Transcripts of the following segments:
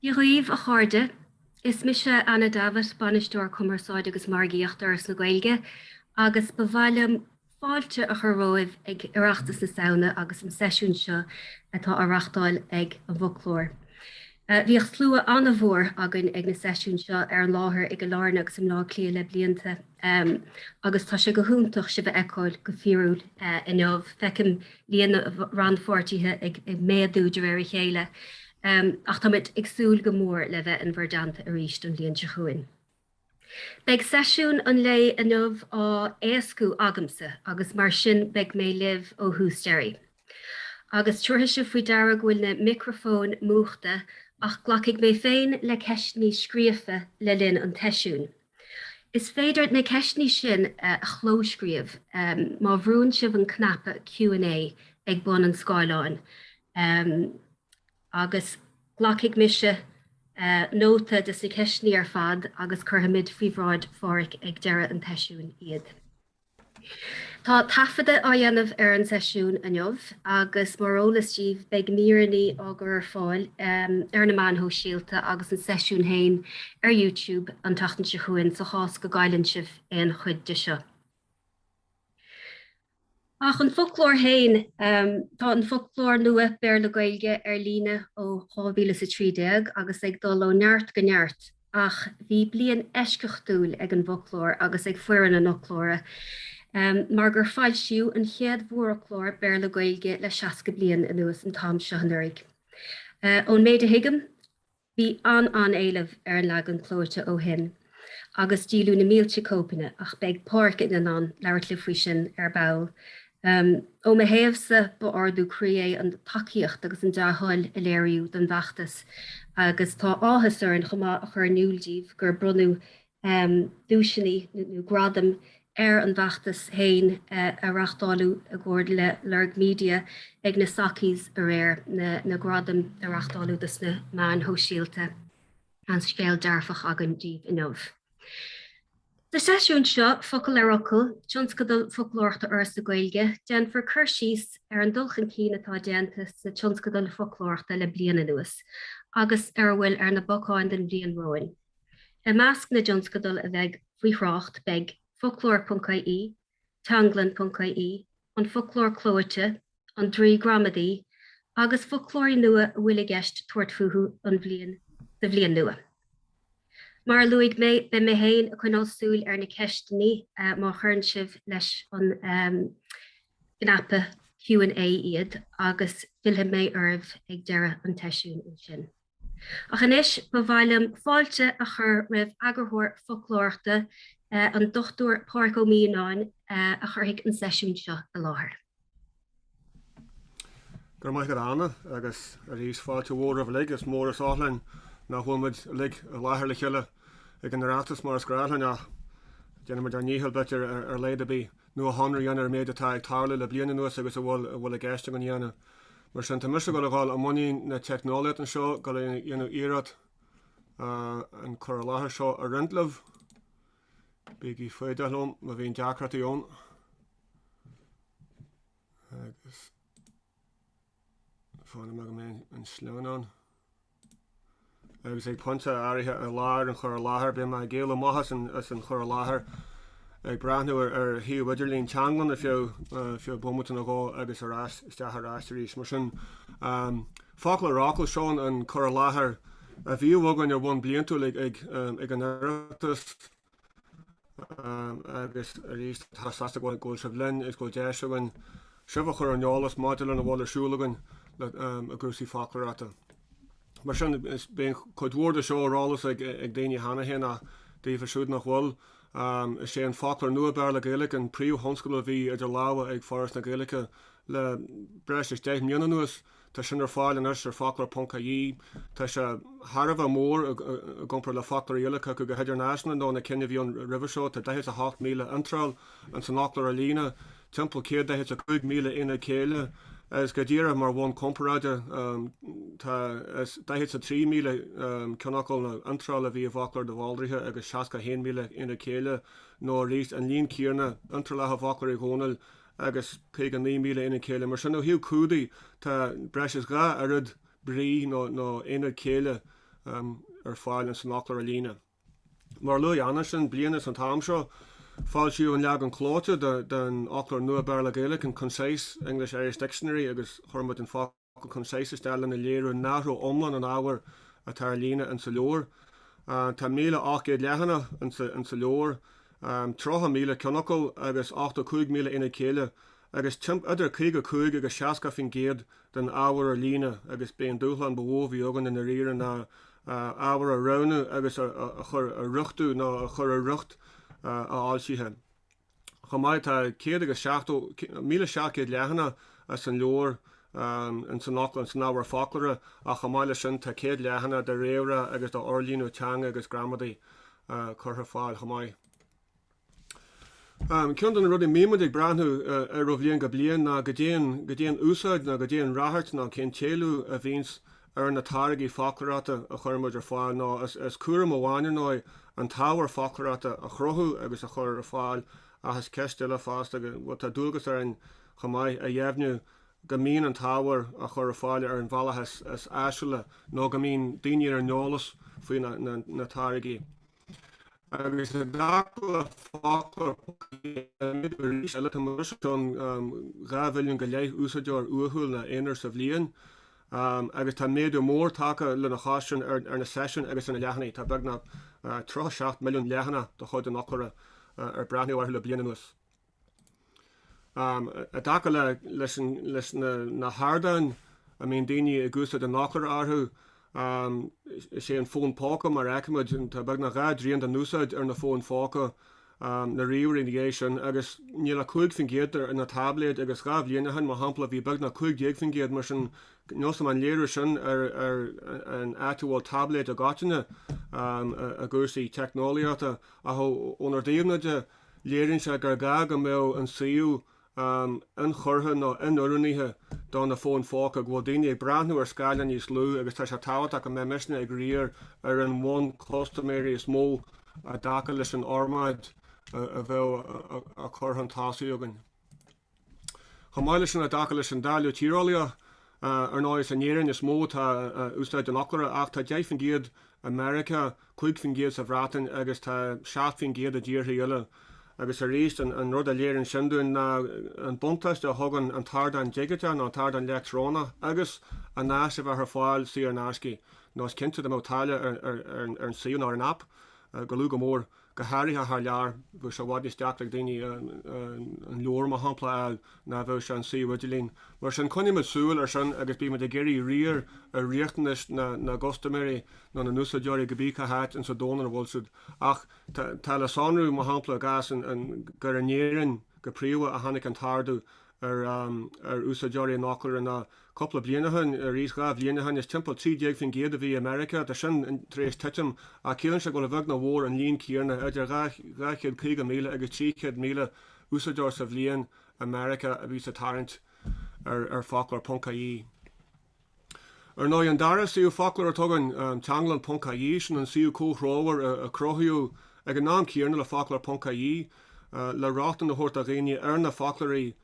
Di roiomh a cháirde, is mise Anna David banisteoir cumarsáid agus margaíochttar na Gaeilge, agus bhhailm fáilte a churóibh ag Oireachtas na Samhna agus an seisiún seo atá oireachtáil ag an Foclóir. Bhíoh slua anna bhór agan ag na seisiún seo ar an láthair ag go lárnach sam lá clia le blianta, agus tá sé go húntaach si bheith eáil go fiúil in ámh fecim líana ranfortíthe ag méadú de réir chéile. Ach táid agsúil go mór le bheith an bhar a ríist an líon se chuin. Beg seisiún an lei an nómh á éascú agamsa agus mar sin beg mé libh ó hústéirí. Agus tuaithe se faoi dara bhfuil na microfón múchta ach ghlacaigh mé féin le ceistní scríofa le linn an teisiún. Is féidir na ceistní sin a chlóscríomh má bhrún sibh an knappa Q&A ag bun an Scoileáin. Agus ghlacaigh mise nóta de sa ceistní ar fad agus curthamid fhíomhráid fáric ag deire an teisiún iad. Tá tafada á dhéanamh ar an seisiún inniuh agus marolalastíh beag míraní águr ar fáil ar na manthó síalta agus an seisiún hain ar YouTube an tatan se chuin sa chás go gailann sibh an chuid de seo. Ach an Foclóir hain, tá an Foclóir Nua Béarla-Gaeilge ar líne ó 2013 agus ag dul ó neart go neart, ach bhí blian eisceachtúil ag an Foclóir agus ag fuireann an ochlóire. Mar gur fáil siú an chéad mhórachlóir Béarla-Gaeilge le 60 blian in nuas an tám seannaigh. Ón méid a hiigem, bhí an éilemh ar an legan clóirte ó hin, agus dílú na mílte cópanna ach beag páirc in an leabhart le faoi sin ar bail. Ó me héamhsa ba ardú crué an takeíocht agus an deáil a léirú den bheachtas, agus tá áthas ar an chumá a chur núildíh gur brunú dúisinaí nó gradam ar an bheachtas hain a reachtáilú a gcóir le lerg mídia ag na sacís a réir na gradam a reachtáilú dus na man hóisialta an scéal dearfach agan díobh inniuh. De seisiún seo Foclóireachta Tionscadail Foclóireachta Fhoras na Gaeilge déan for chuirsíos ar an dulchan cinn atá déanta sa Tionscadail Foclóireachta le bliana nuas, agus ar bhfuil ar na bocáin den bhíon roin. I measc na Tionscadail a bheith faoi thrácht beg focloir.ie, Teanglann.ie, an Foclóir Clóite, an Draoi Gramadaí, agus Foclóir Nua Béarla-Gaeilge tuairt fuhu an bblion de bblion nua. Mar luig mé be mé hain a chuinál súil ar na ceistní má chuann sibh leis an gnappa Q&A iad agus filthe mé arbh ag deire an teisiún in sin. Ach inis ba bhhailm fáilte a chur raibh Eagarthóir Foclóireachta an Dr. Pádraig Ó Mianáin a churthaigh an seisiún seo a láthair. Gur maiid go anna agus a rís fáilte mhór a bh is mór is álainn na bhfuilmid lig a láthair le cheile ag an Oireachtas mar scráilthe nach déanamid ar níhil betir ar leid a bí nu a honra dhéanamh méid atá ag tála le bliana nuas agus a bhfuil a gceiste go dhéanamh. Mar sin tá mise go leáil a muí na technolaíocht an seo go dhéanamh iad an chur láthair seo a rindlah big í foiidelumm a bhíon deacrataíón agus fána me go mé an sleanán. Agus ag punta áirithe ar láir an chur láthair be mai géala maithas as an chur láthair ag breathnú ar hiú idirlín Teanglann a fiú bumuta na gá agus arás isteach arástarís mar sin Foclóireachta seán an chur láthair a bhíú bhagan ar bhain bliantú ag an Oireachtas agus a ríist hasasta goil ggóil sibh linn is go déis agan sibh chur an neolalas máideann a bhil arsúlagan a gcúrsaí Foclóireachta. Mar sin is ben chuidhór de seo rálas ag daoine hana héna daobh siúd nach bhfuil is sé an Foclóir Nua Béarla-Gaeilge an príomh honscoil a bhí idir láha ag Fhoras na Gaeilge le breis is 10 mbliana nuas tá sin ar fáil an ar focloir.ie tá sé Harbh mór a gompar le Foclóireachta go heidir náisna nó na cinenne bhí an ribh seo tá 8 míle intráil an san nachlar a lína timppla céad 5 míle ina chéile as go dtíire mar bhain comparáide tá 3 míle ceannacail na intráil a bhí a Foclóir de bháilrithe agus 61 míle ina chéile nó ríist an líon cíarna intrálathe Foclóir i gcónail agus 9 míle ina chéile mar sin nó hiú cúdaí tá breis is gá arid brí nó ina chéile ar fáil an san Foclóir líne. Mar lu Anderson bliana an tamseo fáil siú an leag an clóte den Foclóir Nua Béarla-Gaeilge an Concise English Irish Dictionary agus chumad an Fhocal Concise stel an léirú náhrú omlan an áhar a tar líne an sa leor. Tá 1800 lehanana an sa leor, 3,000 ceannacail agus 8,500 ina chéile, agus timp idir 5 agus 60 den áhar a líne agus ben dúchlan bhóhí agan in rian na áhar a rana agus a chur a ruchtú ná a chur a rucht a áilsíthe. Chamáid tá 1,700 lehanana as an leor in san Auckland san áhar Foclóire a chamáile sin tá 100 lehanana de réire agus de Orlín Teanglann agus Gramadaí chutha fáil chamáid. Ceann an rudí mímuigh breathnú ar roimhlíonn go bliain na go dtéan úsáid na go dtéan rathart na cén téalú a bhís ar na táirigí Foclóireachta a chuirmuid ar fáil ná is cuara amháin ná an táhar Foclóireachta a chruthú agus a chur ar fáil agus ceistile fásta go tá dúgus ar an chamáid a dhéimhnú go mín an táhar a chur ar fáil ar an bhealachas as eisiúla nó go mín daoine ar neolalas faoi na táirigí. Agus a dácla Foclóir midú eile tá mar an 2 bhilliún go léith úsáideoir uathúil na éonar sa bhliain. Agus tá méadú mór take le na cháisiún ar na session agus in na lehannaí tá beag na 3 milliún lehanana do chuid an Foclóir ar breithniú ar le bliana nuas. A daca leis na hádain a mbeidh daoine a gcúrsaí den Foclóir orthu sé an fón póca mar eicimiid tá beag na gá dríon an núsáid ar na fón póca na riúirí sin agus níl a 5 ar na tabléid agus gá bhlianahan má hampla bhí beag na 5 mar sin nó an léirú sin ar an actual tabléid a gáiteine a gcúrsaí technoliaachta a ónar daobhnaide léironn se gur gá go mbeadh an saoú in chortha nó in orúnaithe dá na fón fóca go bhfuil daoine ag breathnú ar scáileán níos lú agus tá sé táhaach go mé misna ag riar ar an bhain clostaméirí is mó a daca leis an ormáid a bheith a chur an tásaí agan. Chamáile sin a daca leis an dáliú tírália ar náis an éireann is mó tá úsáid an Foclóir ach tá 10 America 5 sa bhrátain agus tá 7 a ddíortha eile. Agus a réist an rud a léironn sinúin na an buntas a thugann an tardan digital ná tardan electróna agus a náis a bheit ar fáil sí ar náiscí. Nás cinnte do mátáile ar an síún ar an app go luú go mór go háirithe th lear bhú se bhhaid isteach le daoine an leor má hampla na bheith se an síúidirlín. Mar sin chuine súil ar sin agus bí de géirí riar a riachtanis na gostaméirí ná na núsadeirí go bícha háit in sa dónar bhilsúd ach tá le sanrú má hampla gas an gur an éireann go príomha a tháinig an tardú ar úsadeirí an Foclóir na coppla blianahan a rís gá blianahan is timppla 3 a bhí America tá sin trééis titim a céann se go le bheh na mhór an líon cíarna idir 500,000 agus 300,000 úsadeirí sa bhliain America a bhí sa tarint ar focloir.ie. Ar ná an dara síú Foclóir tugann Teanglann.ie sin an síú cóthróhar a crothiú ag an ná cíarna le focloir.ie le rátan na thuirt a réine ar na Foclóirí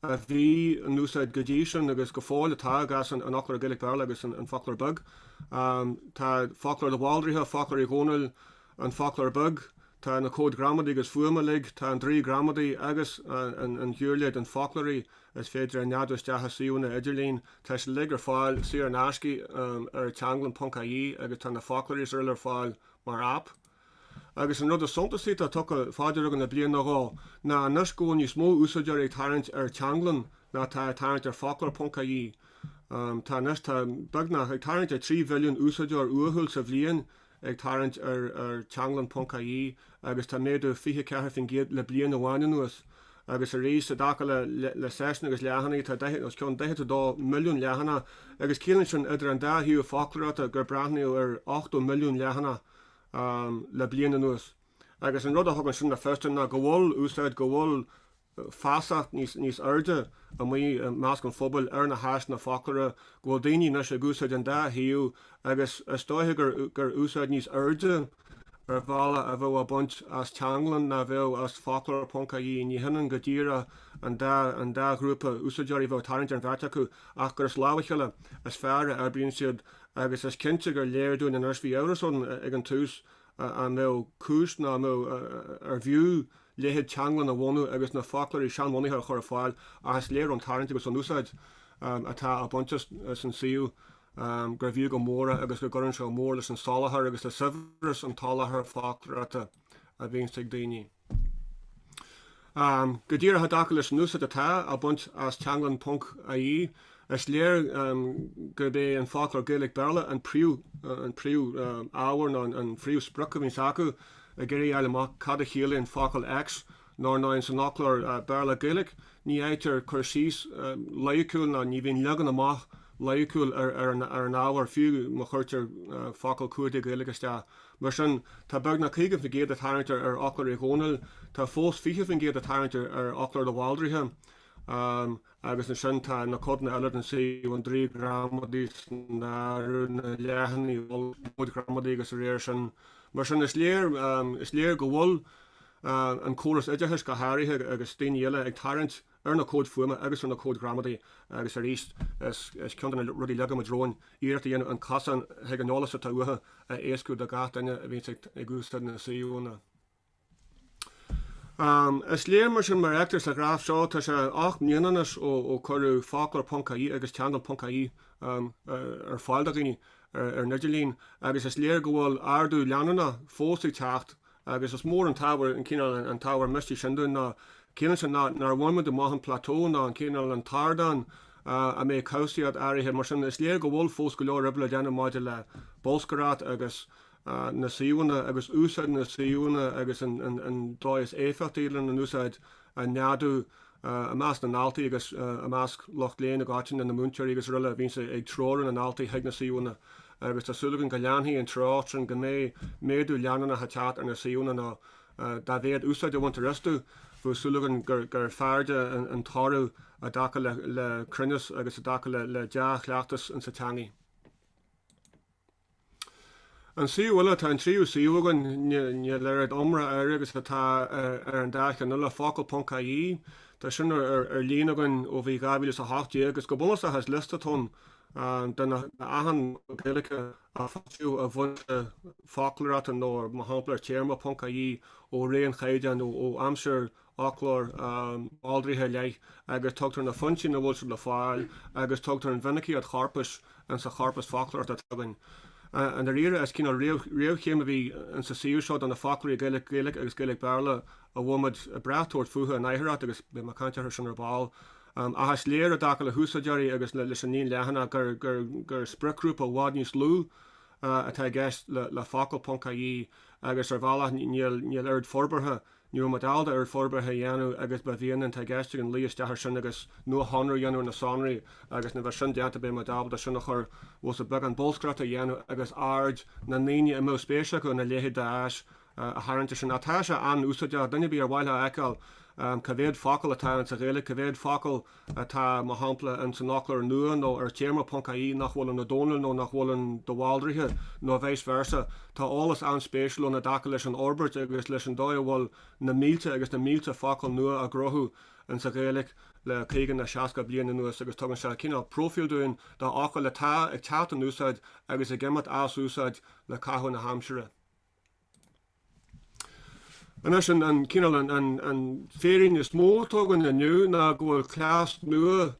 a bhí an úsáid go dtí sin agus go fáil atá gas an Foclóir Gaeilge-Béarla agus an Foclóir bug. Tá Foclóir le bháildraithe, Foclóirí gcónail an Foclóir bug, tá na cód Gramadaí agus fuamaigh, tá an Draoi Gramadaí agus an dúrléid an Foclóirí is féidir an neadús deatha síúna idirlín tá sé lig ar fáil sí ar náiscí ar Teanglann.ie agus tá na Foclóirí ar fáil mar app. Agus an rud a sontasí tá tucha fáidir agan na blian naá na nuscóin níos mó úsáideir ag tarint ar Teanglann ná tá tarint ar focloir.ie. Tá nus tá bagna ag tarint ar 3 bhilliún úsáideir uathúil sa bhliain ag tarint ar Teanglann.ie agus tá méadú 24 le blian amháin nuas. Agus a rééis a dacha le 6 agus lehannaí tá chun 10 milliún lehanana agus cíann sin idir an dáthíú Foclóireachta gur breithniú ar 8 milliún lehanana le bliana nuas. Agus an rud a thugann sin na festin na go bhfuil úsáid go bhfuil fásacht níos airde a mí measc an phobal ar na háis na Foclóire go bhfuil daoine na sé gúsáid an dáthíú agus stoithe gur úsáid níos airde bhela a bheith a bunt as Teanglann na bheith as focloir.ie ní hinan go díra an dá grúpa úsaideoirí bheith tarint an bhharrta acu ach gur sláhaisiile as fearre ar bíonn siad agus as cinnte gur léirún an bhí Eurason ag an tús an mé cúis ná mé ar bhiú léhead Teanglann a bhhaú agus na Foclóirí seanmhainithe chur fáil agus léir an tarint agus an úsáid atá a buntas san síú gur bhí go móra agus go gorann seo mór leis an sálathair agus le sibhras an tálathair Foclóireachta a bhíon sig daoine. Go dtír a dacha leis núsa atá a bunt as Teanglann.ie is léir go bé an Foclóir Gaeilge-Béarla an príú áhar an príú sprucha bhín sacu a géirí eileach cad a chéala an Fhocal X ná ná san Foclóir Béarla-Gaeilge ní éitir chuir síos leiúil ná ní bhíon legan amach leiúil ar an áhar fiú mo chuirtear Fhocal cuairde Gaeilge mar sin tá beg na chuigeh na géad a tarinte ar Foclóir Ghónail tá fós ficheh an géad a tarinte ar Foclóir do Bháildrithe agus na sin tá na codna eile an sé an 3 Gramadaí na lehanní bhil Gramadaí agus a réir sin mar sin is léir go bhfuil an córas idirthas go háirithe agus daoine eile ag tarint ar na cód fuama agus ar na cód Gramadaí agus ar ríist is ceanna rudí leagam a dróin íirta dhéanamh an casan ag an nálas a táuthe a éascú de gatainine a bhíon ag gústa na síúna. Is léir mar sin mar eachtas le gráf seo tá sé 8 mbliananas ó chuirú Foclóir.ie agus Teanglann.ie ar fáil daoine ar Nidirlín agus is léir go bhfuil ardú leanana fósaí teacht agus is mór an táhar an cíneál an táhar mistí sinú ná cían sin nar bhhaimid do maithan plató ná an cíneál an tardan a mé causaíad áirithe mar sin is léir go bhfuil fós go leor ribla déanamh maide le bólscarát agus na síúna agus úsáid na síúna agus an dóis éfachtílan an úsáid a neadú a measc na náltaí agus a measc locht léana a gáin na múnteir agus ruile bhín sé ag tróir an náltaí heag na síúna agus tásúlagan go leanthaí an tráitrin go méadú leanana a teat ar na síúna ná dá bhéad úsáid a bhaint ristú bhúsúlagan gur fearde an tarú a dacha le crunas agus a dacha le deach leachtas an sa teangaí. An síúile tá an tríú síúgan ní leir omra agus atá ar an deach an nula Foclóir.ie tá sin ar líanagan ó bhí gabhílas a 8 agus go bunas a has listatón den ahan Gaeilge a faú a bhainte Foclóireachta nó má hampla Tearma.ie ó réon chaidean ó amsir Foclóir áldrithe leith agus tugtar na funsin na bhil le fáil agus tugtar an bhinicí a charpas an sa charpas Foclóireachta tugann. An ire is cin réamhchéim a bhí an sa síú seo an na Foclóirí Gaeilge agus Gaeilge-Béarla a bhfuid a breathtóir futha an éithreacht agus be mar caiintear sin ar báil. A has léir a dacha le húsaideoirí agus leis an níon lehanana gur spricrúpa bhád níos lú atá gceist le Foclóir.ie agus ar bhela níl ard forbairthe Níor modálda ar forbairthe dhéanú agus ba bhíon tá gceiste an líos dethir sin agus nua honraí dhéanú na sonraí agus na bheith sin déanta be modálda sin chur bhs a beg an bólscrata dhéanú agus ard na naoine mó spéise go na léhéad dáis a haanta sin atá se an úsáide duine bí ar bhaile eiceáil Cavéad Fhocal atá an sa Gaeilge Cavéad Fhocal atá má hampla an san Foclóir Nua nó ar Tearma.ie nach bhfuil an na Dónal nó nach bhfuil an do Bháildrithe nó bhéis versa tá álas an spéisiúil na dacha leis an orbert agus leis an dóid bhfuil na mílte agus na mílte Fhocal nua a grothú an sa Gaeilge le chégan na 60 bliana nuas agus tugann se cinál profil dúin dá ácha le tá ag teat an úsáid agus a gimmat as úsáid le caithú na Hampshire. En as an cíneál an férin is mó tugann aniu ná go bhfuil clás nua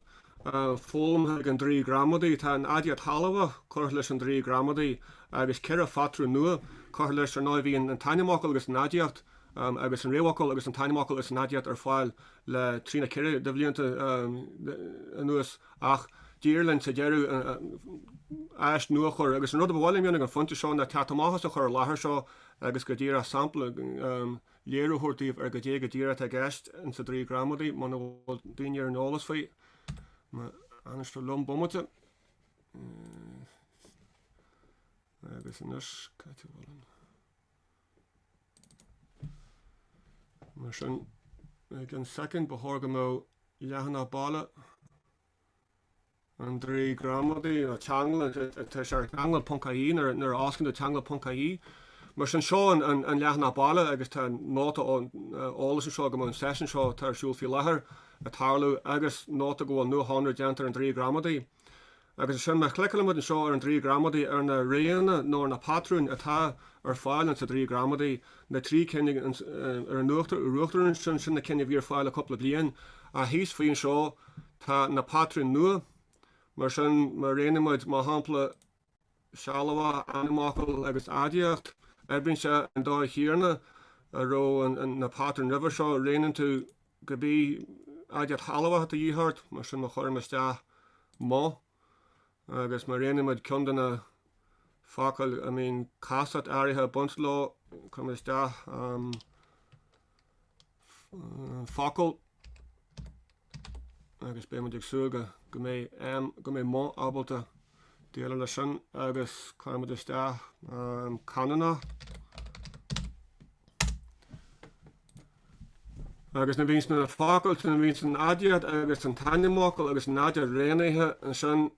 fóm ag an 3 Gramadaí tá an adiad halha chuir leis an 3 Gramadaí agus ceir a fatrú nua chuir leis ar 9 bhíon an tainimeácail agus an adiacht agus an réhácail agus an tainimeácail agus an adiacht ar fáil le trína ceir de bblianta nuas ach díirlann sa dearú eist nua chur agus an rud a bhhailm an funta seo na teatamachas a chur láthair seo agus go dtír a sampla léirúthirtaíomh ar go dé go dtír a gceist an sa 3 Gramadaí mana bhfuil daine ar an álas faoi anistú lom bomata agus inis caiithehhain mar sin ag an second bethorga mó lehanna bála an 3 Gramadaí a Teanglann tá sé Teanglann.ie nar ascin do Teanglann.ie Mar sin seo an leachna bailla agus tá nóta ólas seo go an session seo tarsúil fi lethir a tarlú agus nóta go 900 déantar an Draoi Gramadaí. Agus sin me cliciile mu an seo ar an Draoi Gramadaí ar na réana nó na patrún atá ar fáil an sa Draoi Gramadaí na trí cinnig ar an ruachtarún sin na cinnig bhíar fáil a coppla blian a híos faoin seo tá na patrún nua mar sin mar réanamuid má hampla sealamha animácail agus adiacht erbrin se an dá chéarna a ró an na patrún river seo réanaan tú go bí adiacht halamha a dhíthart mar sin mo chuir isteach má agus mar réanamuid cundanna Fhocal casat áirithe buntló chum isteach Fhocal agus bé muid agsúga go mé má ábalta déala lei sin agus chuimid isteach Canana agus na bhís na Fhocal na bhís an adiad agus an tainnemácail agus an adiad réanaithe an sin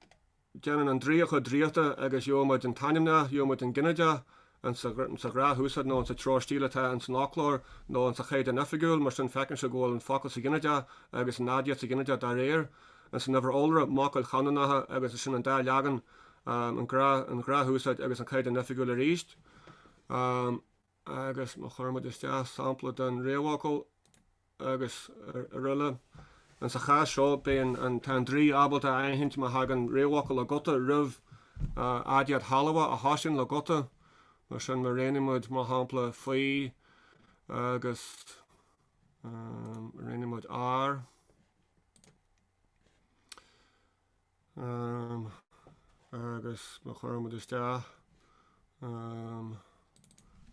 Déanann an dríocha dríota agus dheomid an tainneamna, dheomid an gcineide an sa gráthúsad nó an sa trástílatá an san Foclóir nó an sa chéad an efigúil mar sin fecinn se ggóil an Fhocal sa gcineide agus an adiad sa gcineide dar réir an san nefar óra mácail chananathe agus sin an dá leagan an gráthúsad agus an chéad an efigúil a ríist agus mo chuirmid isteach sampla den réomhácail agus riile an sa chas seo bé an tan drí ábalta aithint má hagan réomhácail a gota rih adiad halamha a hásin le gota mar sin mar réanamuid má hampla faoi agus réanamuid ár agus má chuirmid isteach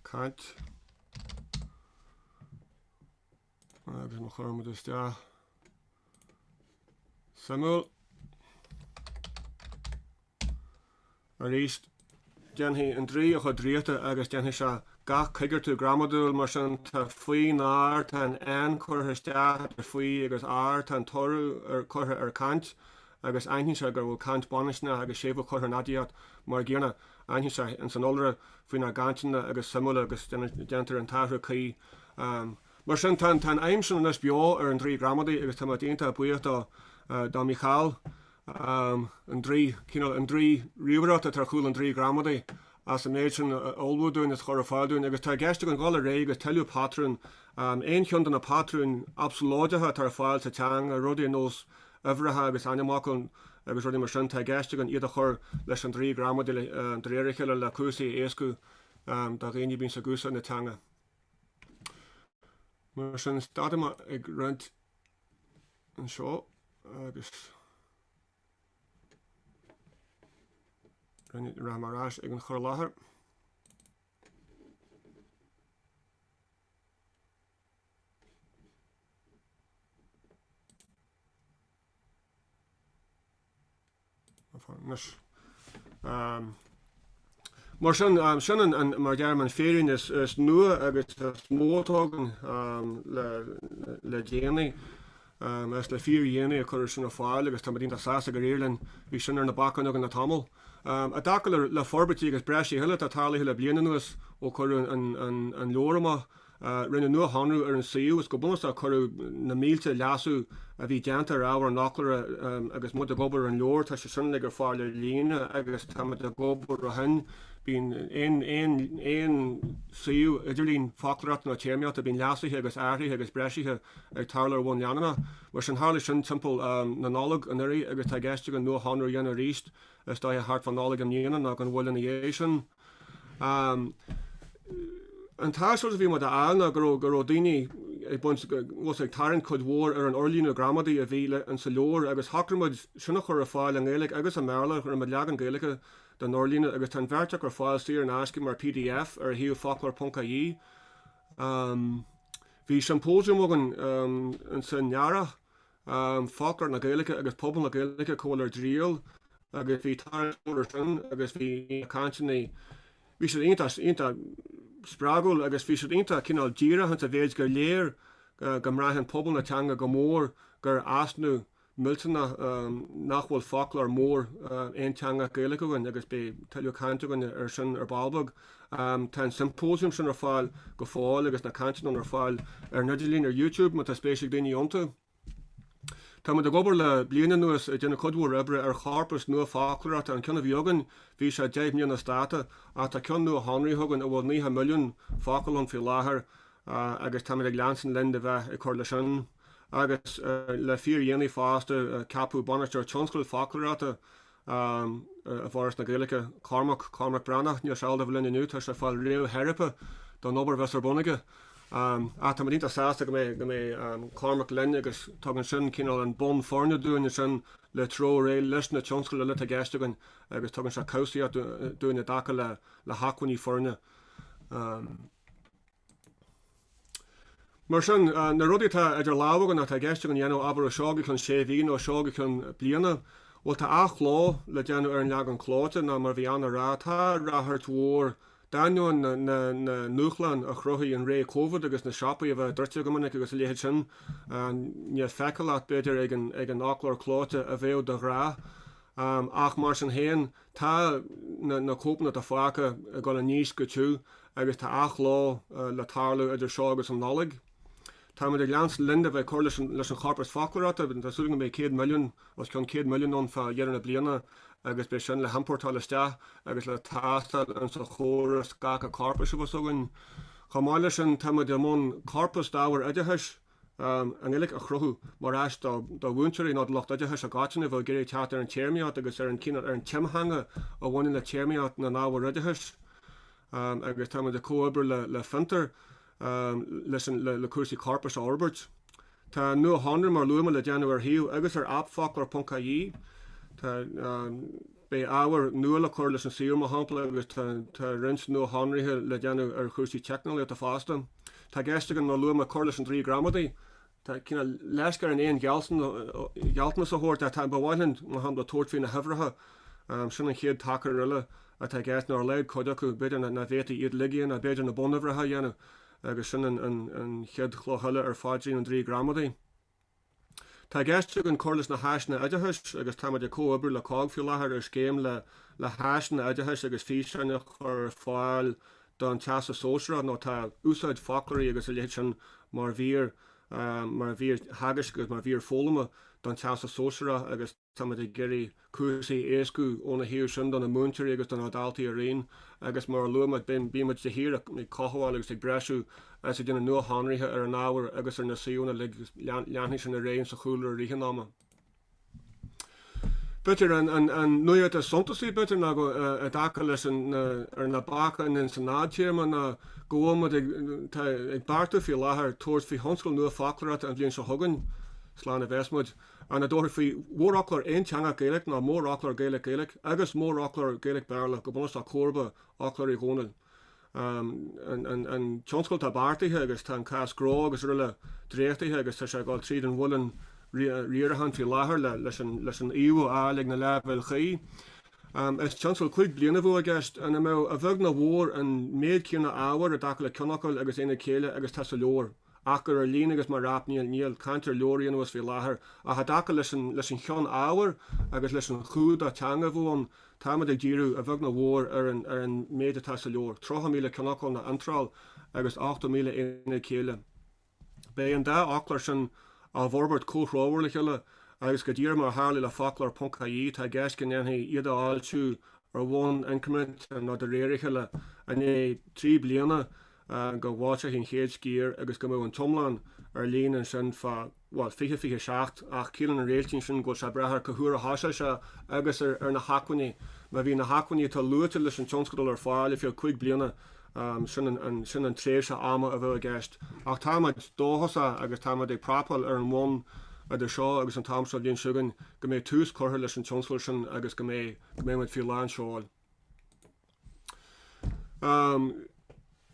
cant agus má chuirmid isteach Samhna a ríist déanhí an drí a chu dríota agus déanhí se gach chuigeartú gramadúil mar sin tá faoi ár tá an chutha isteach ar faoi agus ár tá torú ar chutha ar cant agus aithnín se gur bhfuil cant banisna agus séomh chutha nadiaad mar ggéarna aithnín se an san olra faoin na gantainna agus Samhna agus déantar an taithre caí mar sin tá aimsin an is beá ar an Draoi Gramadaí agus tá déanta buíochtá dá Michael an drí riúrata tar chúil an Draoi Gramadaí as an méid sin olbúdún is chur fáilún agus tá gceiste an gáil ré agus teú patrún éon chun na patrún absolóidethe tar fáil sa teang a rudí nós uhrathe agus animácail agus rudí mar sin tá gceiste an iad a chur leis an Draoi Gramadaí an dréiricheile le cúrsaí éascú dá réí bín sa gúsa na teanga. Mar sin stadama ag rint an seo agus ra marrás ag an chur láthair. Mar sin mar dearm an férin is nua agus smótágan le déanaí as le 4 dhéanaí a chur sin fáil agus tá dínta sásta go réirlinn bhí sin ar na bachan agus na tamil. A dacail le forbairtí agus breisí heile a tálaí le bliana nuas ó chur an leorama rinne nua hanú ar an síos go bunasta chur na mílte leasú a bhí deanta áhar nachlar agus mud a gobar an leor tá sé sin gur fáil lína agus tá a gobar a hen bín éon síú idirlín Foclóireachta na téimiacht a bín leasathe agus airthaí agus breisithe ag tarlar bhain leanana mar sin hála sin timpeall na nálag an irí agus tá gceiste an 900 dhéana ríist is dá hart van nálag an dhéana nach an bhfuil in dhé sin. An táisiúil bhí mar de ána gur daoine was ag tarann chud mhór ar an Orlín Gramadaí a bhí an sa leor agus thacramid sinna chur a fáil an Gaeilge agus an Béarla chur an leag an Gaeilge den Orlín agus tan bhirrteach ar fáil tír an asci mar PDF ar hiú focloir.ie. Bhí sympósium an san nearach Foclóir na Gaeilge agus pobl na Gaeilge cóil ar dríal agus bhí tarann sin agus bhí cantainna bhí sé ionta spragul agus fi inta cinál díra han a bhéid gur léir go mraithan pobl na teanga go mór gur asnú Miltena nachhfuil foclóir mór teanga Gaeilge goin agus be talú cante goin sin balbog. Tá symposium sin fáil go fáil agus na cantan fáil nudilín YouTube mat a spéisiigh daoine iontu. Tá de gobar le bliana nuas déna codhú ribre charpas nua Foclóireachta an cin bhiogan bhí sé 10 milliún státa a tá cin nua Henry thugann a bhfuil 9 milliún Foclóir fi láthair agus tá ag leansan linde bheith i chuir le sin. Agus le 4 dhéanaí fásta capú banisteir Tionscadail Foclóireachta a bhras na Gaeilge Cormac Brannach níor sealda bhlinn inniu tá sé fáil réú heripa don obair bheits bonnige. Tá dínta sásta go mé Cormac lenne agus tugann sin cinál an bon forne dúine sin le tro ré leis na Tionscadail le a geistegan agus tugann se cosí dúine dacha le hacuní forne. Mar sin na rudítá idir láhagan a tá geistegan dhéanú aber seága chun sé bhíon ó seága chun bliana, bhil tá achlá le déanú ar an leagan chláte ná mar bhí anna rá tá rathirt mhór daú na nuachlan a chruthaí an ré COVID agus na sipaí a bheith dúirte gomannic agus léhéid sin ní fecail leat beidir ag an achlár chláte a bhéh de rá. Ach mar sin héin tá na cópanna a fácha a go níos go tú agus tá achlá le tarlú idir seo agus an nálaigh. Tá ag leans linde bheith chuir leis an charpas Foclóireachta, tá súling mé 100 milliún was chun 100 milliún fa dhearanna bliana agus be sin le hampórtáil isteach agus le tástal an sa chóras gacha carpas a bhsogann. Chamáile sin tá de món carpas dáhar idetheis an ilik a chruthú mar eis do bhúntarí ná locht idetheis a gáitina bh géirí teat ar an téirmiát agus ar an cinál ar an timhanga a bhhain le téirmiát na náhar idetheis agus tá de cóabair le fintar leis le cúrsaí carpas Albert. Tá nua Henry mar luama le déanú ar hiú agus ar app focloir.ie. Tá bé áhar nua le chuir leis an síor má hampla agus tá rins nua Henrythe le déanú ar cúrsaí technol a fásta. Tá geistegan mar luama chuir leis an Draoi Gramadaí. Tá cinna leiscar an éon gealtna sa thuir tá bhhailinn má hambla tuairt na hehratha sin an chéad takear riile a tá gceist nar leid chuide acu beidir na bhéta iad ligíonn a beidir na bonmhratha dhéanamh agus sin an chead chlochuile ar fáidí an Draoi Gramadaí. Tá geisteach an chuirlas na háisna idetheis agus tá de cóabair le cág fiú láthair ar scéim le háisna idetheis agus fhíseán ar fáil don teas a sóisra nó tá úsáid Foclóirí agus a léit sin mar bhír hagas agus mar bhír fólama don teas a sóisra agus tá géirí cúrsaí éascú óna hiú sin don na múntarí agus don adaltaí a réon agus mar luamad bíimiid de hir ag coháil agus ag breisiú as duna nua Henrythe ar an áhar agus ar na síúna le leanhaí sin a réon sa chúla a ríchanáma. Bitir an nuad a sontasí bitir na go a dacha leis ar na bacha in san nádtíirma na gohfuilmad ag barta fi láthair tuairt fi honscail nua Foclóireachta an bhíonn se thugann slán a bheasmuid an a dúir fi mórachlar teanga Gaeilge ná mórachlar Gaeilge-Gaeilge agus mórachlar Gaeilge-Béarla go bunas a chorba achlarí gcónail. An Tionscadail tá bartaithe agus tá an cas grá agus riile dréachtaithe agus tá sé gáil tríd an bhfuilin riarthan fi láthair leis an íomh álaigh na lebhfuil chaí. Is Tionscadail chuig bliana bhua gceist an mé a bheag na mhór an méad cíanna áhar a dacha le cionacail agus éana chéile agus tá sa leor. Achar ar líon agus mar rapníal níl cantar leoríon was fi láthair a ha dacha leis an cheann áhar agus leis an chúd a teanga bhúin táimid ag díú a bheag na mhór ar an méad atá sa leor. 3 míle cionacail na antráil agus 8 míle éana chéile. Bé an dá achlar sin a bhorbert cóthráhar le cheile agus go dtír mar hála le focloir.ie tá gceist go nnéanaí iad áiltú ar bhin increment ná de réiriche le a é 3 bliana go bháte hín chéad scír agus go mó an tomláin ar líon an sin fa fiche seacht ach cílan an réaltín sin go se brethar cothúr a háise se agus ar na hacuine, ma bhí na hacuine tá luúte leis an Tionscadail ar fáil fiú chuig bliana sin an tréise ama a bheith gceist. Ach táid dóhasa agus táid ag prapal ar an món a de seo agus an tamsá líon sugan go mé túús chuthair leis an Tionscadail sin agus go mé fiú láin seáil.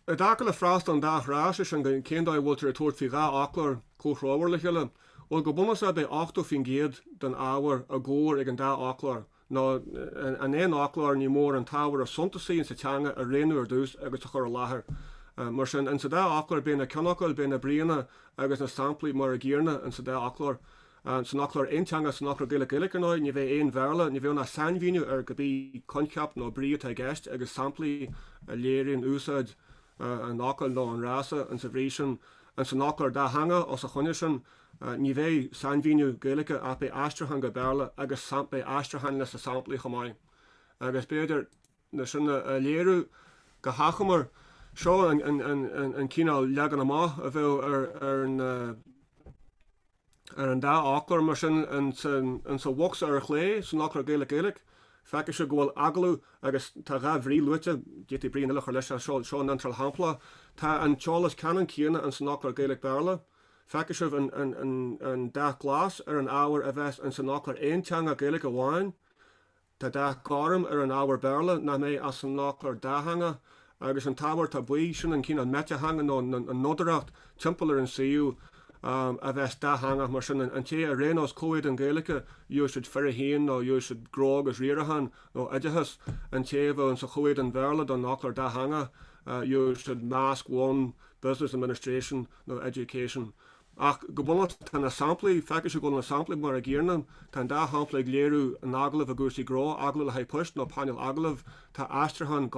A dacha le frást an dárás an céndáid bhiltar a tuairt fi gá achlar cóthráhar le cheile, bhil go bumas a be 8 fin géad den áhar a ggóir ag an dá achlar. ná an éon achlar ní mór an táhar a sontasaí sa teanga a réanú ar dús agus a chur láthair. Mar sin an sa dá achlar bína cionacail bína bríana agus na samplaí mar a ggéarna an sa dá achlar san nachlar eintanga san nachlar Gaeilge-Gaeilge ná, ní bheith éon bhéarla, ní bheith na sanmhíniú go bhí conceap nó bríomh a gceist agus samplaí a léiríonn úsáid an nácail nó an rása an sa bhrísin an san nachlar dá hanga os a chuine sin ní bheith sanmhíniú Gaeilge a be astrachan go Béarla agus be astrachan le sa samplaí chomáin. Agus beidir na sinna léirú go hachamar seo an cíál legan amach a bheith ar an dá áchlar mar sin an sa bhachs ar a chlé san nachlar Gaeilge-Gaeilge, feice se ghfuil agalú agus tá ra bhrí luite détí bríon le leis seo an antral hampla, tá an teolalas canan cíanana an san nachlar Gaeilge-Béarla, feice sibh an dá glas ar an ábhar a bheits an san nachlar aonteanga Gaeilge amháin, tá dá garam ar an ábhar Béarla na mé as san nachlar dáhanga, agus an tábhar tá buí sin an cían metehanga nó an nodaracht timpeall ar an saoú a bheits dáhanga mar sin an té a rénos cóid an Gaeilge dú siid ferrahíon nó dú siid grog as riarahan nó idithas an té bh an sa cóid an Béarla don nachlar dáhanga dú siid measc one business administration nó education. Ach go bunat tá na samplaí feice se go na samplaí mar a ggéarnam tá dá hampla léirú an aglah a gcúrsaí grá aglah le haipust nó panel aglah tá astrachan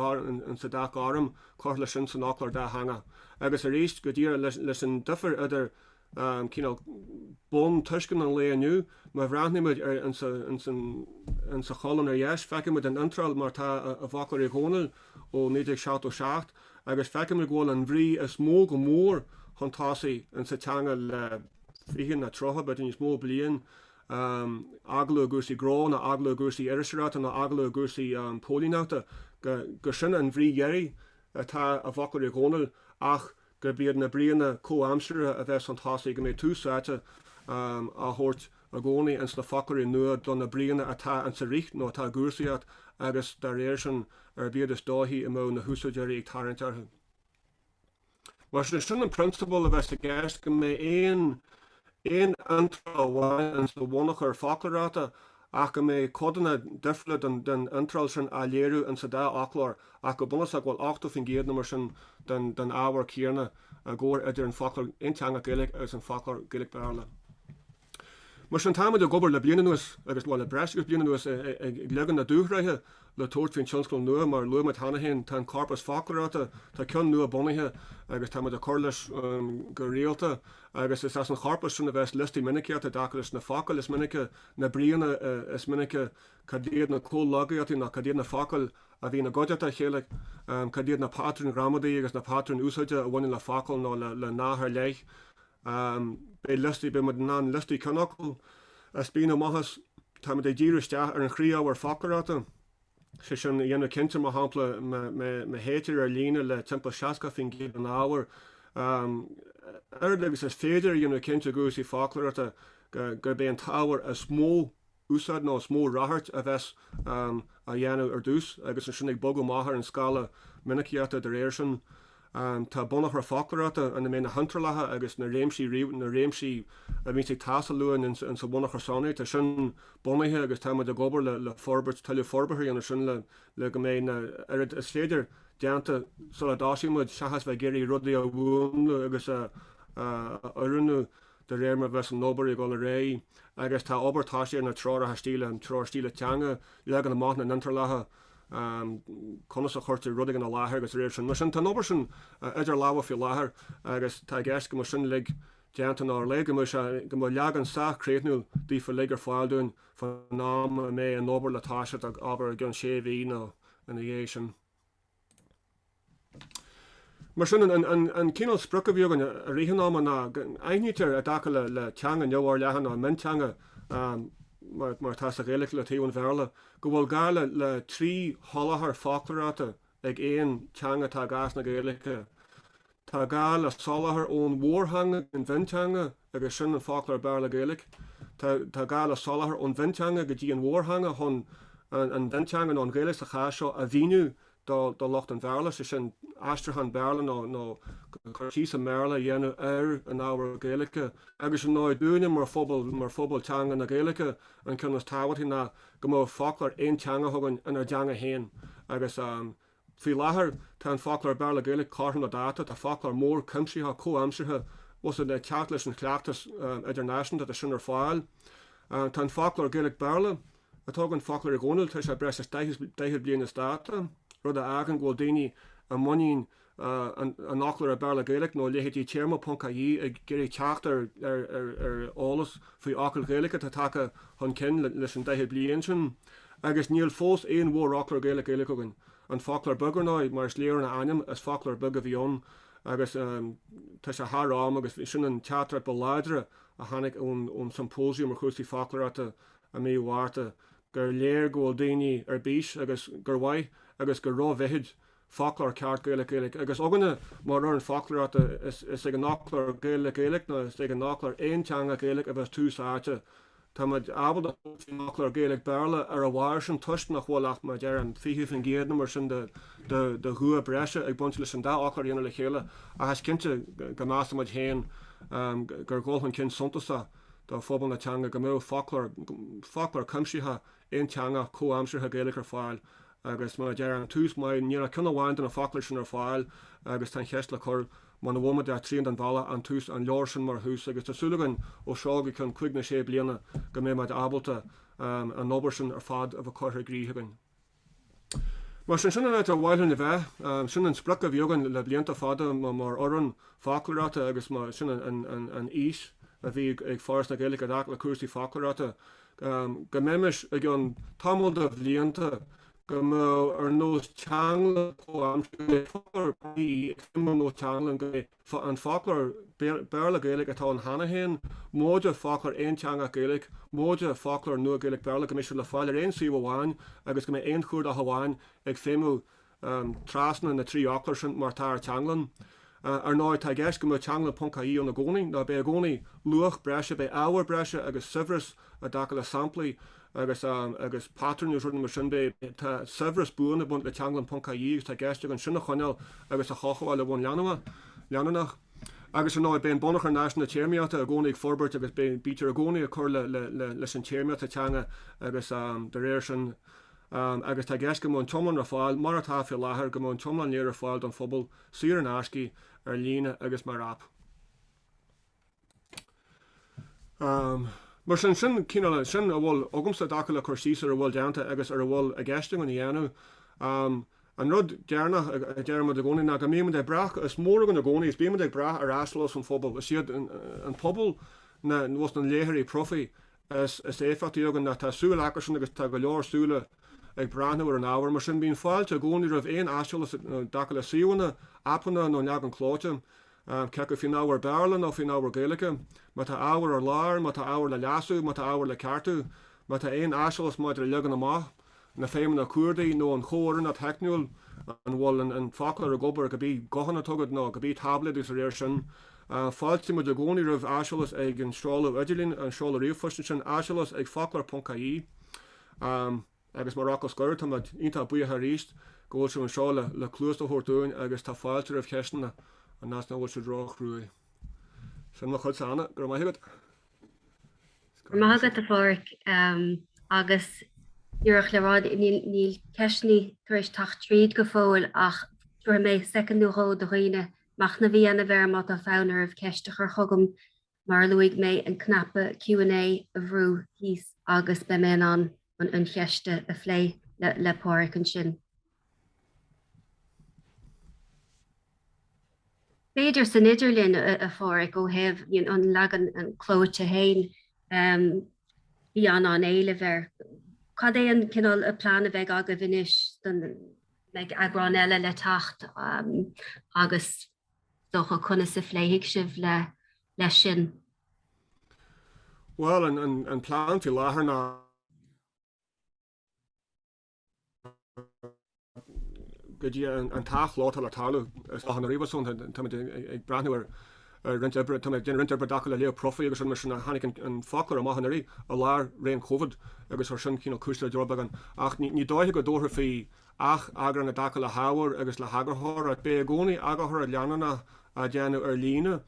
an sa dá garam chuir le sin san nachlar dáhanga. Agus a réist go dtír leis an difar idir bon tuiscin an le aniu, mar bhreathnaid ar an sa cholan ar dheis, feicimid an intral mar tá a bhaclar ghónal ó 1977, agus feicimid ghil an bhrí is mó go mór chun tásaí an sa teanga le fihin na trocha, bet in smó blian agla gcúrsaí grá na agla gcúrsaí irisirata na agla gcúrsaí pólíneachta go sin an bhrí dhéirí tá a bhaclar ghónal ach gur bíad na bríanna cóamstere a bheits an tásaí go mé túsáte a thuirt a gcónaí an sna Foclóir Nua don na bríanna atá an sa richt nó atá gcúrsaíat agus dar réir sin ar bíad is dóthaí i mó na húsaidirí ag tarinttartha. Mar sin an principle a bheits a gceist go mé éon antral bháin an sa bhonachar Foclóireachta ach go mé codanna difriúla den antral sin a léirú an sa dá achlár ach go bunas a bhfuil 8 fin géad mar sin den ábhar cíarna a ggóir idir an Foclóir aonteanga Gaeilge agus an Foclóir Gaeilge-Béarla. Mar sin táimid a gobar le bliana nuas agus bhil le breis agus bliana nuas ag legan na dúthraithe le tuairt fin Tionscadail nua mar luaimid hanahéin tá corpus Foclóireachta tá cinn nua bunaithe agus táimid a chuirlas go réalta agus is as an corpus sin a bheits listí miniciata dacalas na Fhocal is minice na bríanna is minice cadéad na cólágaíochtaí na cadéad na Fhocal a bhí na goideata chéile cadéad na Pádraig Ó Mianáin agus na Pádraig úsáide a bhain le Fhocal nó le náthair leith. Be listí be mod ná listí canachil a spína mahas tá é ddíiristeach ar an chríomhar Foclóireachta sé sin dhéanana cinnte má hampla me héitir ar lína le timp 60 fin géad an ábhar agus is féidir dhéanana cinnte gcúrsaí Foclóireachta gur bé an tábhar a smó úsáid nó smó rathart a bheits a dhéanamh ar dús agus an sin ag bog go máthair an scala miniciata de réir sin. Tá bunach ar Foclóireachta an mé na huntarlathe agus na réimsí a bhí tasa luúin in sa bunach ar sannaí tá sin bunaithe agus táid a gobar le talú forbairtí an sin le go mé is féidir déanta solidáisiúid seachas bheith géirí rudaí a bhúnú agus orúnú de réir mar bheits an nóbarí go le ré agus tá obairtáisiir na trára stíle an trár stíle teanga legan na máth na huntarlathe conas a chuirte rudig an a láthair agus réir sin. Mar sin tá nóbar sin idir láha fi láthair agus tá gceist go mar sin le déanta ná le go mo leagan saachréitnúil dí fa ligar fáilún fan ná mé an nóbar letáisiid ag aber gan séhí nó in dhé sin. Mar sin an cíál sprucha bhíogan a rihannáma ná aithnítar a dacha le teanga neohhar lehan ná minteanga mar tá a Gaeilge le taobh an Béarla, go bhfuil gála le 3 holathar Foclóireachta ag éon teanga tá gas na Gaeilge. Tá gála solathar ón mhórthanga an bhinteanga agus sin an Foclóir Béarla-Gaeilge. Tá gála solathar ón bhinteanga go dtí an mhórthanga chun an bhinteanga nó an Gaeilge sa chaisio a bhíniú do locht an Béarla sé sin astrachan Béarla nó Concise Merla dhéanamh an ábhar Gaeilge agus an náid dúine mar phobal teanga na Gaeilge an chunas táhairtí na go mó Foclóir aon teanga thugann inar deanga héin agus fí láthair tá an Foclóir Béarla-Gaeilge carthan na dáta tá Foclóir mór cimsíthe cóamsirthe was de ceartlas an chleachtas idirnáisiúnta a sin ar fáil. Tá Foclóir Gaeilge-Béarla, atá an Foclóir Gonil tá sé bres 10 bliana státa, rud a agan ghfuil daoine a muín an Foclóir Béarla-Gaeilge nó léhétí tíorma.ie ag géirí teacht ar álas faoi Foclóir Gaeilge tá take chun cinn leis an 10 bliana sin, agus níl fós éon mhór Foclóir Gaeilge-Gaeilge agan. An Foclóir Bugarnáid mar léir na aim as Foclóir Bug a bhíon, agus tá sé thárám agus sin an teatra beláidre a tháinig ón sympósium ar chúrsaí Foclóireachta a méhharrta gur léir ghfuil daoine ar bís agus gur mhaith agus gur rá bheithid Foclóir ceart Gaeilge-Gaeilge. Agus óganna mar ar an Foclóireachta is ag an Foclóir Gaeilge-Gaeilge nó is ag an Foclóir aon teanga Gaeilge a bheith túsáte. Tá muid abal Foclóir Gaeilge-Béarla ar a bhhair sin tuist nach bhfuilach mar dear an fihiúh an géadna mar sin de thua breise ag buint leis an dá Foclóir dhéanana le chéile a has cinnte go measc muid héin gur ggóil chun cinn suntasa do phobal na teanga go mó Foclóir cumsithe aon teanga comhamsirthe Gaeilge ar fáil agus mar dear an tús maid níor cinna bhaint an Foclóir sin ar fáil agus tá cheist le chur man bhfuil de tríon an bhela an tús an leor sin mar hús agus tásúlagan ó seága chun 5 bliana go mé maid abalta an nóbar sin ar fad a bh chuir gríthagan. Mar sin sinna ar bhhailún na bheith sin an spruc a bhiogan le blianta fada mar oran Foclóireachta agus mar sin an ís a bhí ag Fhoras na Gaeilge le cúrsaí Foclóireachta go méimis ag an tamil de blianta go mó ar nós Teanglann forbairtí nó Teanglann an Foclóir Béarla-Gaeilge atá an hanahéin, móide Foclóir aon teanga Gaeilge, móide Foclóir Nua Béarla-Gaeilge go misisiú le fáil ar aon suíomh amháin agus go mé aon chuaird a hamháin ag féimú trasna na trí Foclóir sin mar tá ar Teanglann. Ar náid tá gceist go mó Teanglann.ie an na gcónaí, ná bé a gcónaí luach breise bé áhar breise agus suimhras a daca le samplaí agus pattern ús mar sin bé tá suimhras buanna buint le Teanglann.ie agus tá gceist an sinna chuineáil agus a chochaáil le bhain leananach. Agus an náid ben bonnach ar náisna téirmeata a gcónaí forbairtí agus ben bítar a gcónaí a chur leis an téirmeata teanga agus de réir sin agus tá gceist go mó tomlan ar fáil mar atá fé láthair go mó tomlan léar ar fáil don phobal siar an ascí ar lína agus mar ap. Mar sin sin cíine sin a bhfuil agamsa daca le Concise ar bhfuil déanta agus ar bhfuil a gceiste an dhéanamh. An rud dearna a dearmad a gcónaí ná go míon de brach is mór an na gcónaí is bíon ag brath ar aslas an phobal. Is siad an pobal na bhs an léthirí profi is éfachtí agan na tá súil acasin agus tá go leor súile ag brandú ar an áhar mar sin bíon fáilte a gcónaí rah aon aslas daca le síúna apanna nó neag an chlóite. Ce go fin áhar Béarla nó fin áhar Gaeilge, má tá áhar ar lár, má tá áhar le leasú, má tá áhar le ceartú, má tá aon aslas máid ar legan amach. Na féim na cuardaí nó an chóran a techniúil an bhil an Foclóir a gobar go bhí gohanna tugad nó go bhí tablet is réir sin. Fáilte mu a gcónaí rah aslas ag an strála idirlín an strála riomhfuiste sin aslas ag focloir.ie agus marachas scoir tá ionta buíthe ríist ggóil sem an strála le clúasta thuirtúin agus tá fáilte rah cheisna an nás na bhil se droch ruúi. Sin mar chud sanna gur maithegad. Maithegad a fóric agus Iorach le rád níl ceisní tuéis tacht tríd go fóil ach dúir mé secondúró do riine mach na bhí anna bhar mat a fánar ah ceiste chu thugam mar luigh mé an knappe Q&A a bhrú híos agus be mé an cheiste a phlé le páric an sin. Féidir san Idirlín a fóric ó heh an legan an clóite hain bhí an éile bhar. Cad é an cinál a plán a bheith aga bhinis don meid agrán eile le tacht agus docha chuna sa phléigh sibh le sin. Well, an plán fi láthair ná go dtí an tacht látal le talú is an riomhasún ag breithniúir rintebre dacha le leo profi agus mar sin hanig an Foclóir a maihannaí a lár réon COVID agus ar sin cín cúiste drobagan ach ní dóithe go dóthir fí ach agran na dacha le hábhar agus le Eagarthóir a bé gcónaí Eagarthóir a leanana a déanamh ar lína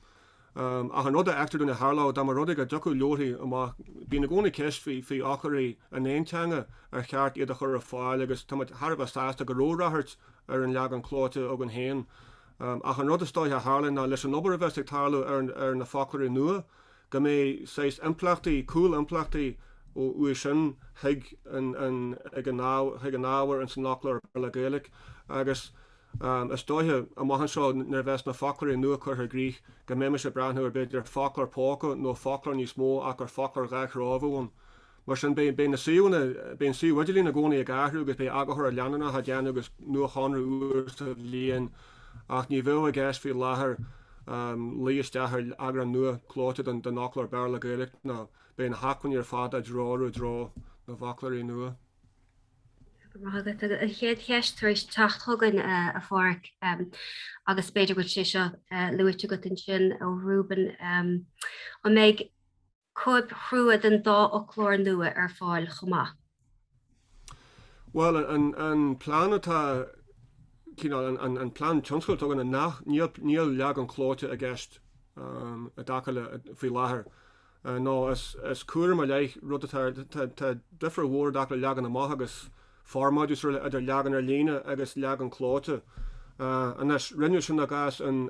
ach an rud a eachtarú na Harlá dá mar rudig a docu leorí amach bí na gcónaí ceist fí áchairí an éontanga ar cheart iad a chur a fáil agus Harbh stáasta go róráthart ar an leag an chlóite ag an héin Ach an rud is stáithe Harlan ná leis an obair a bheitteach tarlú ar na Foclóirí Nua, go mé séis implachtaí, cool implachtaí ó ua sin ag an ábhar an san Foclóir Béarla-Gaeilge agus is dóithe a maihan seo nar bheits na Foclóirí Nua chuir grích go mé se breathnú ar beidir Foclóir póca nó Foclóir níos mó ach ar Foclóir gach rábhún. Mar sin bé na síúna ben sí waidirlín na gcónaí a gathú agus bé agathir a leanana ha deanú agus nua chanrú uair sa líon ach ní bhfuil a gceist fí láthair líosteachar agra nua clóite den Foclóir Béarla-Gaeilge ná bé na hacann ar fada dráú drá na Foclóirí Nua. Chéad cheistrééis tachtthgan a fóric agus beidir go sé seo luite go in sin ó Rúben an méid cúib chrúa den dá Foclóir Nua ar fáil chomá. Well an plánatá an plán Tionscadail tugan a nach níl leag an clóite a gceist a dacaile faoi láthair. nó is cuair mar leith rudatá difra bhór dacaile leagan amach agus formáidús idir leagan ar líne agus leagan clóite. An is rinne sin a gas an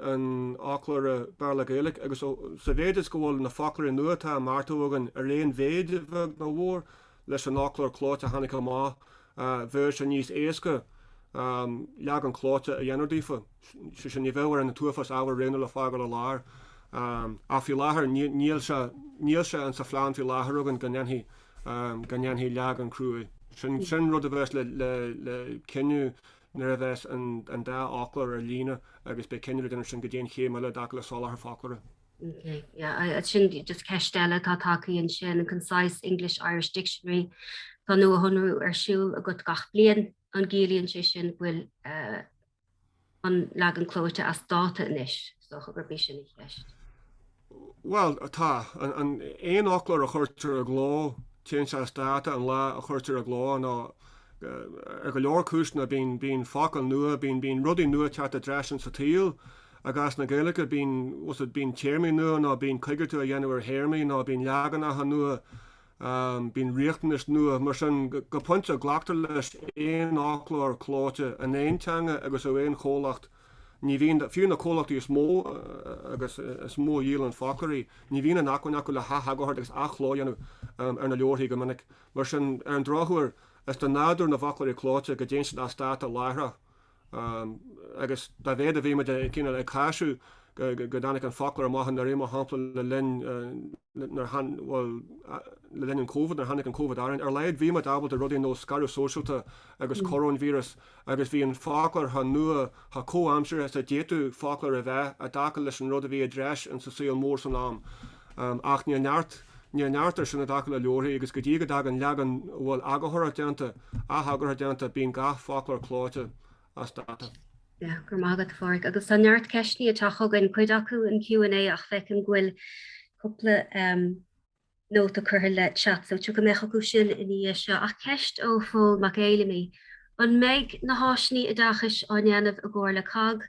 Foclóir Béarla-Gaeilge agus sa bhéidir go bhfuil na Foclóirí Nua tá martógan ar réon bhéidir bheith nó bhór leis an Foclóir clóite hanig amach bhir sin níos éasca leagan clóite a dhéanardífa. Sin ní bhehar an na tuafas ábhar réanú le fágal le lár. A fiú láthair níl se an sa phláán fiú láthairgan gannéanhí leagan cruúi. Sin rud a bheits le cinniú nar a bheits an dá Foclóir ar líne agus be cinniú gan sin go dtéon chéime le dacaile solar Foclóir. Okay, yeah, sin just ceistile tá takeíonn sin an Concise English-Irish Dictionary tá nua honrú ar siúil a go gach blian an gcílíonn sé sin bhfuil an leagan clóite as dáta inis, so gur bí sin i cheist. Well, tá an éon Foclóir a chuirtear a gló Tionscadail dáta an lá a chuirtear a gló ná ar go leor cúisna bín Foclóir nua bín rudaí nua teart a dreisin sa tíl agus na Gaeilge bín téirmí nua ná bín chuigeirtú a dhéanamh ar héirmí ná bín leaganna nua bín riachtanis nua mar sin go puinte a ghlaachtar leis éon Foclóir clóite an éontanga agus ó éon cholacht. Ní bhíon fiú na cholachtaí is mó agus is mó díal an Foclóirí, ní bhíon an acuine le hagahart agus achlóanú ar na leorthaí go minic. Mar sin ar an drochuair is den náidir na Foclóirí clóite go déansin as státa láithre. Agus da bhéad a bhí me cíine le cáisiú go dánig an Foclóir amachchan ar réime hampla le linn an COVID ar hanig an COVID áin. Ar leid bhí me dábal a rudaí nó scarú sóisialta agus coronavírus agus bhí an Foclóir nua cóamsir as a déitú Foclóir a bheith a dacail leis an rud a bhí a dreis an sa síl mór san am. Ach ní neartar sin a dacail le leorthaí agus go dtí go dag an leagan bhfuil agathir déanta a hagathir déanta bíon gach Foclóir clóite as data. Yeah, gur mágad fóric agus an neart ceistní atá chugann chuid acu an Q&A ach feiceann ghfuil cúpla nóta curtha le chat, so tu go meach acu sin iní seo ach ceist ó fóil mac éilimí. An méid na háisní a dachas á dhéanamh a gcóir le cag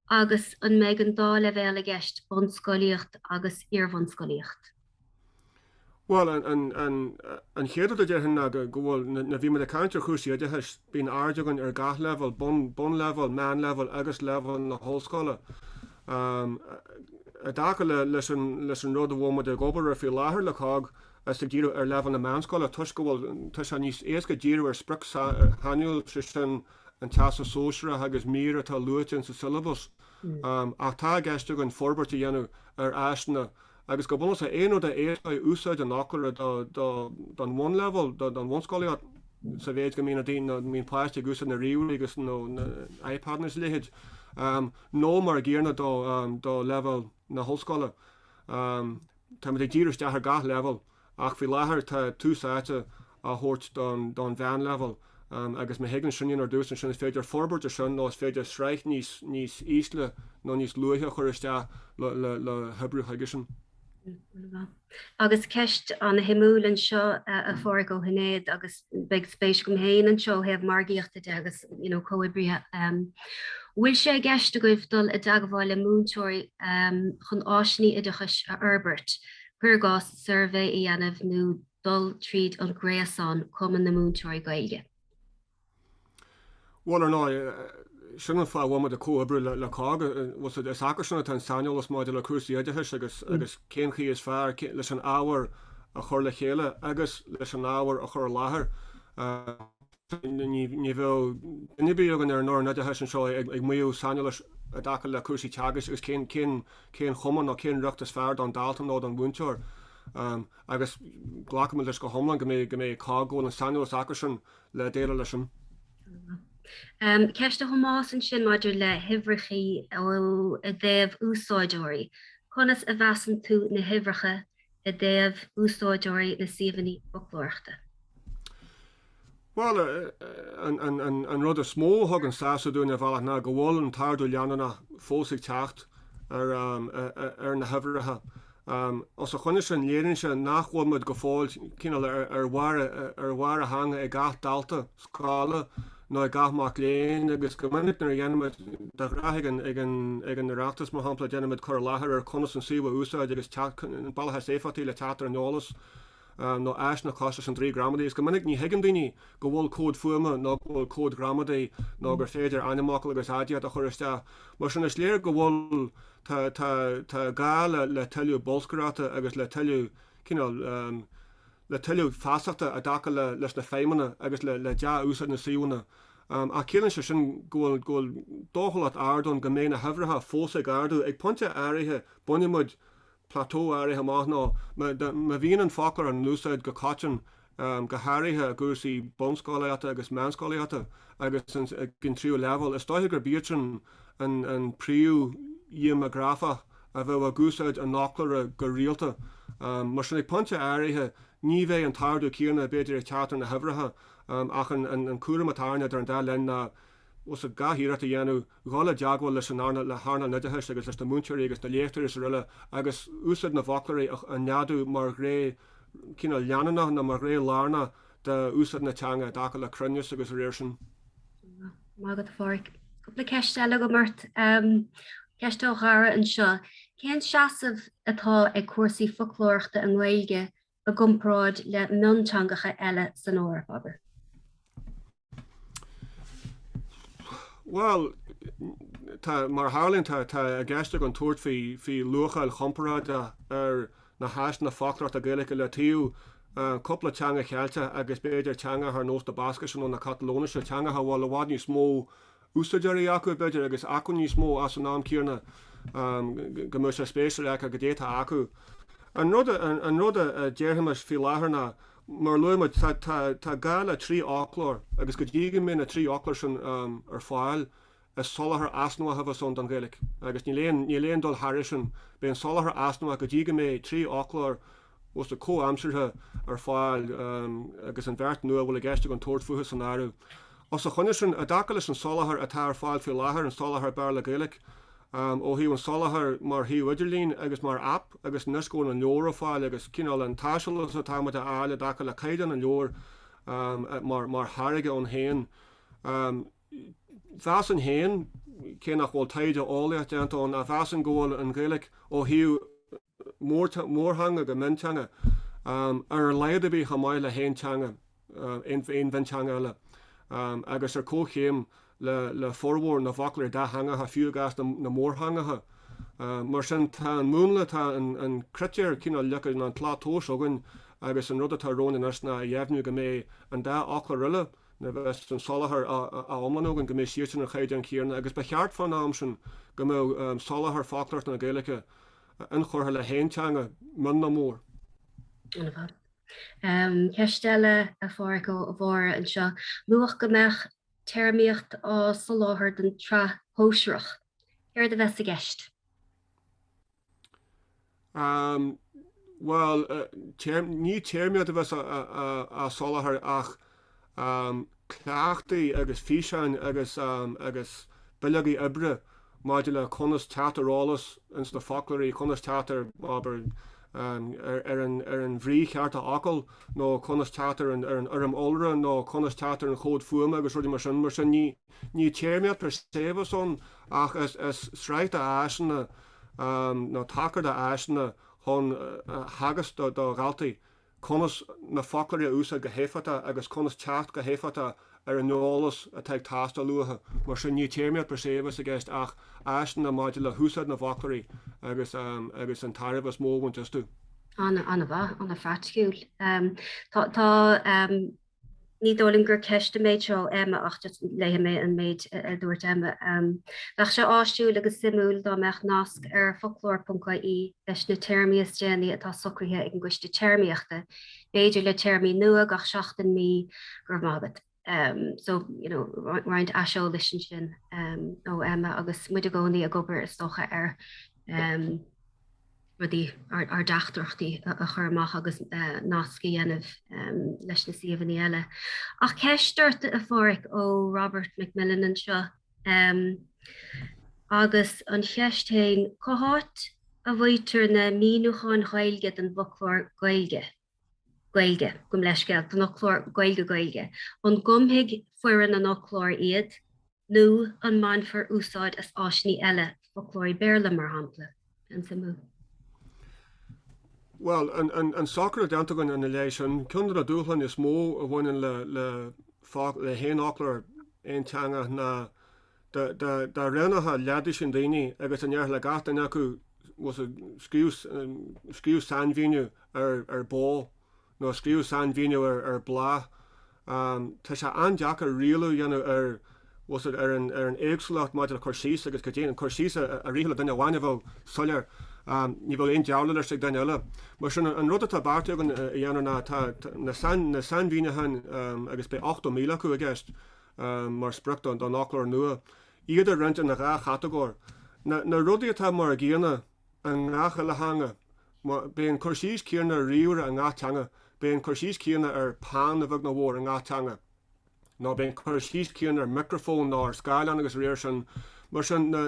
agus an méid an dá le bhéil a gceist bonscoilíocht agus iarbhonscoilíocht. Well, an chéad a dehan na gohfuil na bhí me a counter chúsí a deis bín ardegan ar gath level, bon level, man level agus level na hóscoile. A dacaile leis an rud a bhfuil de gobar ar fiú láthair le cag as a díú ar level na manscoile tuis go bhfuil tuis an níos éasca díú ar sprich hanúil sin an teasa sóisiire agus mír atá luaite sa syllabus. Ach tá gceiste an forbairtí dhéanamh ar eisna agus go buna éon de éá úsáid an Foclóir don one level don one scoile sa bhéid go mína dtíon mín pláiste gus na riúí agus nó iPadnas lihéid. nó mar ggéarna do level na hoscoile. Tá ag díiristeach ar gath level ach bhí láthair tá túsáite a thuirt don bhean level. Agus me hégann sin ar dús an sin is féidir forbairt a sin nó is féidir sreich níos ísle nó níos luithe chuir isteach le hebrú haige sin. Agus ceist an himúlan seo a fór go hinnéad agus beag spéis gom héin an seo hebh margaíochta agus cóibrithe. Bhfuil sé gceist a goibhdul a dagháil le múntóirí chun áisní idechas a Herbert, chuir gás survey i dhéanamh nó dul tríd an gréasán cuman na múntóirí Gaeilge. Well or no, sinna fá bhma de cóbre le cága was is acarsna tan sanolalas máidir le cúrsaí idirthis agus cénchaí is fearr leis an ábhar a chur le chéile agus leis an ábhar a chur láthair. Ní bhfuil inibí agan ar nóir idirthis an seo ag muú sanolalas a dacha le cúrsaí teagas agus cén chuman nó cén ruachtas fearr don daltam nó an búnteir. Agus ghlacamil leis go homlan go mé cágóil an sanolalas acarsin le déile leis sin. Ceiste thomás an sin maidir le himhreachaí ó a déamh úsáidóirí. Conas a bheasan tú na himhreacha a déamh úsáidóirí na síomhaní foclóireachta. Well, an rud a smó thug an sása dúna bhhealach ná go bhfuil an tardú leanana fósaigh teacht ar na himhreacha. Os a chuine sin léironn se nachhfuilmid go fáil cinál ar bhhar a hanga ag gath dalta scála nó ag gathmach léon agus go minic nar dhéanamid de rathig ag an Oireachtas mar hampla dhéanamid chur láthair ar conas an suíomh úsáid agus bailthe séfatíí le teatar an neolalas nó eis na costas an Draoi Gramadaí. Go minic ní higann daoine go bhfuil cód fuama nó bhfuil cód Gramadaí nó gur féidir animach agus adiad a chur isteach. Mar sin is léir go bhfuil tá gá le tuiliú bolscaráta agus le tuiliú le tuiliú fásachta a dacha leis na féimena agus le deá úsáid na síúna. A céann se sin ghfuil dóchalat ardún go mé na himhreacha fósaigh ardú ag pointe áirithe bunimid plató áirithe maith ná ma bhíonn an Foclóir an úsáid go caitin go háirithe a gcúrsaí bonscáileachta agus meascáileachta agus gin tríú level. Is dóithe gur bíotrin an príú dhéim a grafa a bheith a gúsáid an nachlar go rialta. Mar sin ag pointe áirithe ní bheith an tardú cíarna beidir ag teatar na himhreacha ach an cuaramatárne ar an dá len was a gathírat a dhéanú gála deaghfuil leis an ána le hána nideithis agus leis na múnteir agus na léachtar is riile agus úsáid na Foclóirí a neadú mar ré cinál leanana na mar ré lárna de úsáid na teanga dacha le crunneas agus réir sin. Mágad fáric. Cúpla ceiste go mart ceiste ó ghara an seo. Cén seasamh atá ag cúrsaí foclóireachta an Gaeilge a gcompráid le miontangacha eile san óra Faber? Well, mar Harlinn tá a gceiste an tuairt fí luchail chomparáide ar na háis na Foclóireachta Gaeilge le tíú coppla teanga chealte agus beidir teanga ar nós de Bascais nó na Catalónise teanga bhfuil bhád ní smó úsaidirí acu beidir agus acu ní smó as an nám cíarna go mu sé spéisiúla a go déta acu. An rud a déirthamas fi látharna mar luimid tá gála trí áclór agus go ddígan mé na trí áclór sin ar fáil is solathair asnua a bheith an Gaeilge. Agus ní léon dul Harris sin be an solathair asnua go ddígan mé trí áclór was de có-amsirthe ar fáil agus an bheirt nua bhfuil a gceiste an tuairt futhas san áireamh. Os a chuine sin a daca leis an solathair atá ar fáil fi láthair an Foclóir Béarla-Gaeilge ó híú an solathair mar híú idirlín agus mar app agus niscón an leor fáil agus cinál an taisealas a táimid a áile dacha le caidan an leor mar tharige an héin. Bheas an héin cénach bhfuil taide álaíocht déanta a bheas an ggóil an Gaeilge ó híú mórthanga go mintanga ar leidebí chamáil le héintanga in bhintanga eile agus ar cóchéim le forhór na Foclóir da hangatha fiúgas na mórhangatha. Mar sin tá an múnla tá an creitear cinál lecha an plátós agan agus an rud atá róna na dhéhnú go mé an dá ácla riile na bheits an solathair a omlanógan go mé siirtin ar chaide an cíarna agus be cheart fan am sin go mé solathair Foclóireachta na Gaeilge an chortha le héintanga mun na mór. Ceistelle a fáric ó bhór an seo luach go meach teirmíocht á soláthir den tra hóisireach. Ar de bheits a gceist? Well, ní teirmíocht a bheits a solathair ach cleachtaí agus fhíseán agus bileagaí ibre maidir le conas teatarálas ins na Foclóirí conas teatar aber ar an bhrí chearta acail nó conas teatar ar an orm olra nó conas teatar an chód fuama agus ruí mar sin ní teirmíocht per séfa son ach is sreid a aisanna nó takeir a aisanna chun hagas do galtaí conas na Foclóirí úsa go héfata agus conas teacht go héfata an nólas a teag tasta luatha, mar sin ní téirmiad per séhas a gist ach eistan na maidide le húsad na Foclóirí agus an tairh as móhaint tú. Anna fraticiúil. Tá ní dólim gur ceiste méid seo ach léthe mé an méid dúirt Leach se áisiú agus simúil dá meach nasc focloir.ie leis na termíos déanaí atá socrthe ag an gcuiste termíochta. Béidir le termí nua gach 7 mí gur mábad. So, roiint aseo leisin sin ó agus muid a gcónaí a gobar is stocha rudí ar dachtruchtaí a churmach agus nascaí dhéanamh leis na siomhaní eile. Ach ceisteirt a fóric ó Robert McMillan seo agus an cheistéin coháit a bhhaítear na míúcháin Gaeilge den Foclóir Gaeilge gom leisceil den Foclóir Gaeilge-Gaeilge. An gomhiig fuireann an Foclóir iad nó an manfar úsáid as áisní eile Foclóir Béarla mar hampla an samú. Well, an soccer déanta gan an lei sin cundar a dúchlan is mó a bhainean le héan Foclóir ein teanga na da rinathe leadis sin daoine agus an nearth le gataí acu was a scríú sanmhíniu ar bó nó scríú sanmhíniu ar blá. Tá se andeach a rialú dhéanamh was ar an éagsúlacht maidid a Concise agus go dtéanaan Concise a riala duine bhhaineh solar. Ní bhfuil éon deála sig daine eile. Mar sin an rud atá barteag an dhéanana na sanmhínehan agus be 8 míle acu a gceist mar sprucht an Foclóir nua. Idir rinte na rá chatagóir. Na rudaí atá mar a gcéanana an ngach le hanga. Bé an Concise cíarna riúra an ngátanga. Bé an Concise cíarna ar pán a bhag na bhór an ngátanga. Ná bé an Concise cíarna ar microfón ná ar scáileán agus réir sin. Mar sin na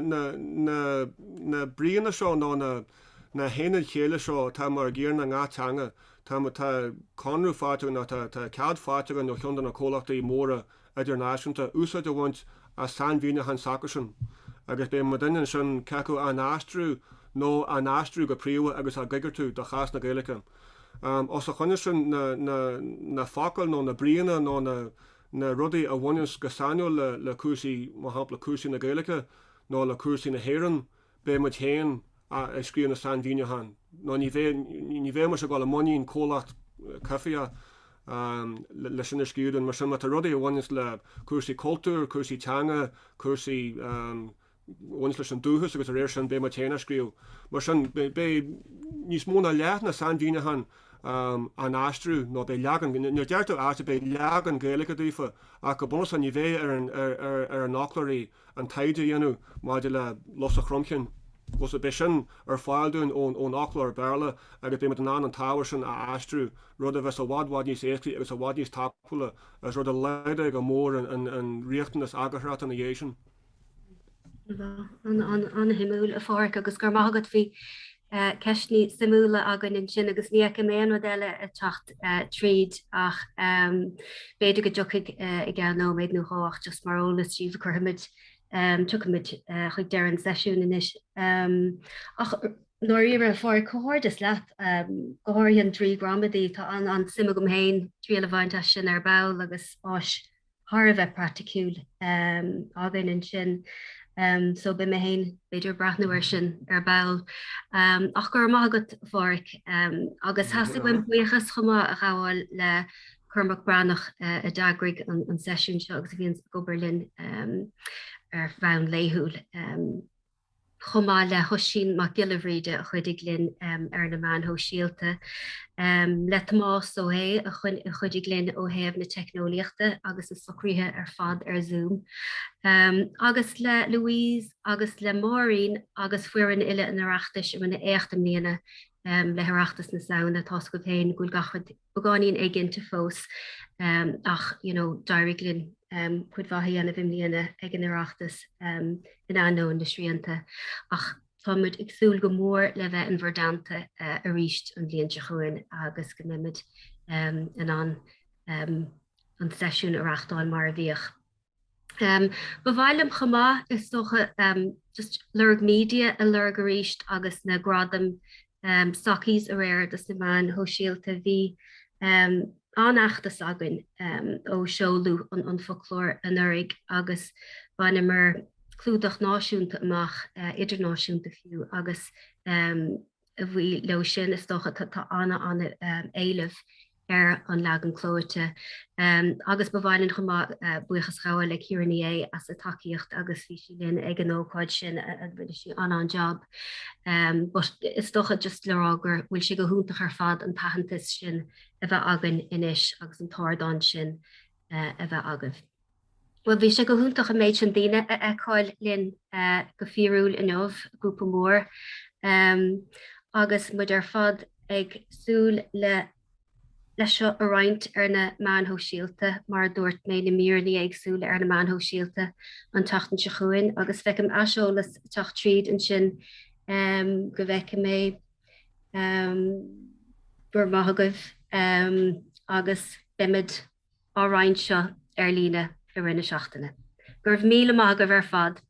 bríanana seo ná na héanana chéile seo tá mar ggéar na ngátanga tá conrú fáteach ná tá cead fáteach nó cheanna na cólachtaí móra idirnáisiúnta úsáid a bhaint a sanmhíne an sacr sin. Agus bé mar daine sin ceacu an ástrú nó an ástrú go príomha agus a gaigartú do chas na Gaeilge. Os a chuine sin na Fhocal nó na bríanana nó na rudaí a bhainús go sainiúil le cúrsaí má hampla cúrsaí na Gaeilge nó le cúrsaí na hÉireann bé mu chéin a scríú na sanmhínehan. nó ní bhé mar se gáil muíon cólacht caifia leis sin scríúdan mar sin mat a rudaí a bhainús le cúrsaí cultúr, cúrsaí teanga, cúrsaí bhainús leis an dúchas agus a réir sin bé mu chéin a scríú. Mar sin bé níos móna leat na sanmhínehan an ástrú nó bé leagan nó deirú áta bé leagan Gaeilge dúfa ach go bunas an ní bhéh ar an Foclóirí an taide dhéanú maidir le los a chromcin. Was a bé sin ar fáilún ón Foclóir Béarla agus bé an an táhair sin a ástrú rud a bheits a bhádhád níos éascaí agus a bhhád níos tapúla as rud a leide go mór an riachtanas agarthrat an na dhé sin. An himúil a fáric agus gur mágad bhí ceisní simúla agan in sin agus ní méon eile a techt tríd ach béidir go jocaigh I gceann nó méid nó háach just marolalas tríomh chuimiid tuid chuig deir an seisiún inis. Ach nóir a fáir cohordas leat gohairíonn Draoi Gramadaí tá an sima gom héin tríal a bhaint sin ar bail agus áis thar a bheith practicúil agan in sin. So be me héin beidir brathnúir sin ar bail. Ach gur mágad fáric agus hasasta bhain buchas chuma a gháil le chumach branach a dagraigh an seisiún seo agus bhíon go Berlin ar bhain léithúil. Chumá le thoisín má gilehríide a chuidig linn ar na man ho síalta. Le más ó hé a chuidig linn ó héamh na technoliaachta agus is socríthe ar fad ar Zoom. Agus le Louise agus le Maureen agus fuair an ile an Oireachtas na éachta mlíana le Oireachtas na Samhna tá go féin gúil gachad bagáín éiginnta fós ach dairigh linn chud bhaithe ana bhím líana ag an Oireachtas in anó na sríanta ach támuid ag súil go mór le bheith an bhardanta a ríist an bblionnte chuin agus go nimid an seisiún Oireachtáin mar a bhíoch. Bhhailm chumá is socha just lurg media a lurg a ríist agus na gradam sockies a réir dus na man ho síalta bhí anachtas agan ó seolú an folklór an urig agus bhainne mar clúdach náisiúnta amach idirnáisiúnta fiú agus a bhí le sin is dócha tá anna éileh ar an legan clóite. Agus bhhailinn chumá buchas ráil le cúrsaí as a takeíocht agus bhí sí linn ag an ócáid sin a bhfuil sí an job. But is dócha just lerágur bhfuil si go húntaach ar fad an tahantas sin a bheith agan inis agus an táirdáin sin a bheith agah. Well bhí sé go húntaach a méid an daine a eáil linn go fiúil inmh grúpa mór agus mud ar fad ag súil le seo a roiint ar na meanthó síalta mar dúirt mé na míornaí agsúla ar na meanthó síalta an tatan se chuin agus feicim eisiolalas teach tríd an sin go bheice mé gur maithagah agus bimid á roiint seo ar lína i rinne seachtainna. Gur míle maithagah ar fad